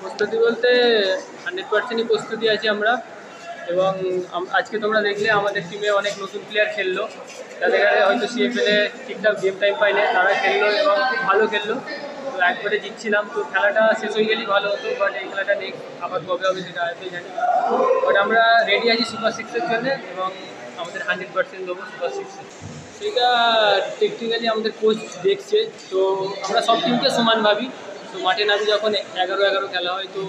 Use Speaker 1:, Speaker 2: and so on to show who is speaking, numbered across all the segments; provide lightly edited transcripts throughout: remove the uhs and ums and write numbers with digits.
Speaker 1: প্রস্তুতি বলতে 100%ই প্রস্তুতি আছি আমরা। এবং আজকে তোমরা দেখলে আমাদের টিমে অনেক নতুন প্লেয়ার খেললো, যাদের হয়তো সিএফএলে ঠিকঠাক গেম টাইম পায়নি, তারা খেললো এবং খুব ভালো খেললো। তো একবারে জিতছিলাম, তো খেলাটা শেষ হয়ে গেলেই ভালো হতো, বাট এই খেলাটা নেক্সট আবার কবে হবে সেটা আজকেই জানি। বাট আমরা রেডি আছি সুপার সিক্সের জন্য এবং আমাদের 100% দেবো সুপার সিক্সে। সেটা টেকনিক্যালি আমাদের কোচ দেখছে। তো আমরা সব টিমকে সমান ভাবি। তো মাঠে নামে যখন 11-11 খেলা হয়, তো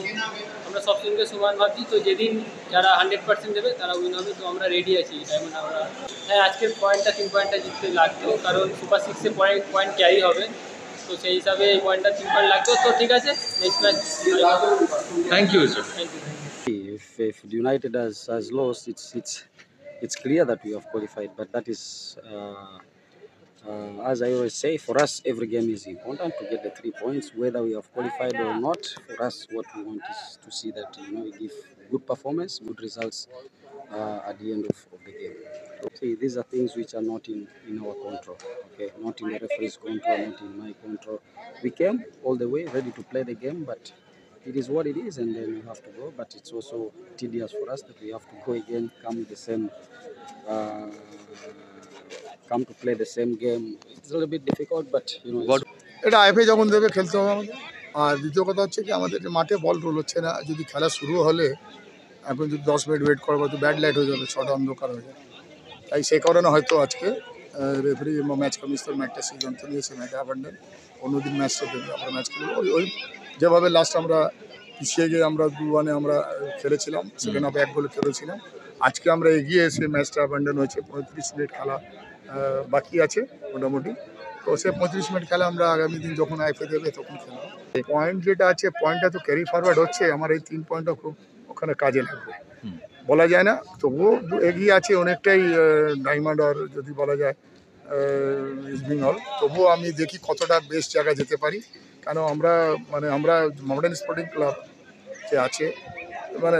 Speaker 1: আমরা সব টিমকে সমান ভাবছি। তো যেদিন যারা 100% দেবে তারা উইন হবে। তো আমরা রেডি আছি এই টাইমে। আমরা হ্যাঁ, আজকের 3 পয়েন্টটা জিততে লাগতো, কারণ সুপার সিক্সে পয়েন্ট ক্যারি হবে। তো সেই হিসাবে এই পয়েন্টটা 3 পয়েন্ট লাগতো। তো ঠিক আছে, next match.
Speaker 2: Thank you sir.
Speaker 1: Thank you.
Speaker 3: If United has lost, it's clear that we have qualified. But that is, as I always say, for us every game is important to get the 3 points, whether we have qualified or not. For us, what we want is to see that we give good performance, good results at the end of the game. Okay, these are things which are not in our control. Okay, not in the referee's control, not in my control. We came all the way ready to play the game, but it is what it is, and then we have to go. But it's also tedious for us that we have to go again, come with the same, come to play the same game. It's a little bit difficult, but
Speaker 4: এটা IPA যখন দেবে খেলতে হবে আমাদের। আর দ্বিতীয় কথা হচ্ছে কি, আমাদের মাঠে বল রোল হচ্ছে না। যদি খেলা শুরু হলে এখন যদি 10 মিনিট ওয়েট করবো তো ব্যাড লাইট হয়ে যাবে, 6টা অন্ধকার হয়ে যাবে। তাই সেই কারণে হয়তো আজকে রেফারি ম্যাচ কমিশনার একটা সিদ্ধান্ত নিয়েছে ম্যাচ অ্যাবান্ডন, অন্যদিন ম্যাচটা দেবে, আমরা ম্যাচ খেলবো ওই যেভাবে লাস্ট আমরা পিছিয়ে গিয়ে আমরা 2-1 আমরা খেলেছিলাম, সেখানে আমরা 1 গোলে খেলেছিলাম। আজকে আমরা এগিয়ে এসে ম্যাচটা অ্যাবান্ডন হয়েছে। 35 মিনিট খেলা বাকি আছে মোটামুটি। তো সে 35 মিনিট খেলা আমরা আগামী দিন যখন আইপিএ দেবে তখন খেলবো। পয়েন্ট যেটা আছে, পয়েন্টটা তো ক্যারি ফরওয়ার্ড হচ্ছে। আমার এই 3 পয়েন্টটা খুব ওখানে কাজে লাগবে, বলা যায় না। তবুও এগিয়ে আছে অনেকটাই ডায়মন্ড, আর যদি বলা যায় ইস্ট বেঙ্গল। তবুও আমি দেখি কতটা বেস্ট জায়গায় যেতে পারি, কারণ আমরা আমরা মডার্ন স্পোর্টিং ক্লাব যে আছে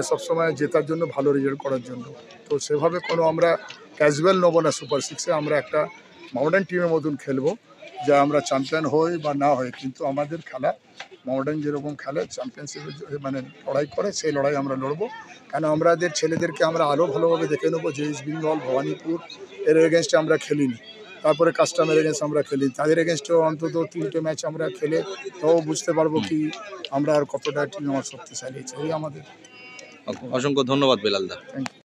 Speaker 4: সবসময় জেতার জন্য, ভালো রেজাল্ট করার জন্য। তো সেভাবে কোনো আমরা ক্যাজুয়াল নেবো না সুপার সিক্সে। আমরা একটা মডার্ন টিমের মতন খেলবো, যা আমরা চ্যাম্পিয়ন হই বা না হই, কিন্তু আমাদের খেলা মডার্ন যেরকম খেলে চ্যাম্পিয়নশিপের লড়াই করে, সেই লড়াই আমরা লড়বো। কেন আমাদের ছেলেদেরকে আমরা আরও ভালোভাবে দেখে নেবো যে ইস্ট বেঙ্গল, ভবানীপুর এর এগেনস্টে আমরা খেলিনি, তারপরে কাস্টমের এগেনস্ট আমরা খেলিনি, তাদের এগেনস্টেও অন্তত 3টে ম্যাচ আমরা খেলে তাও বুঝতে পারবো কি আমরা আর কতটা টিম আমার শক্তিশালী আছে। এই আমাদের।
Speaker 2: অসংখ্য ধন্যবাদ বেলাল দা।
Speaker 4: Thank you.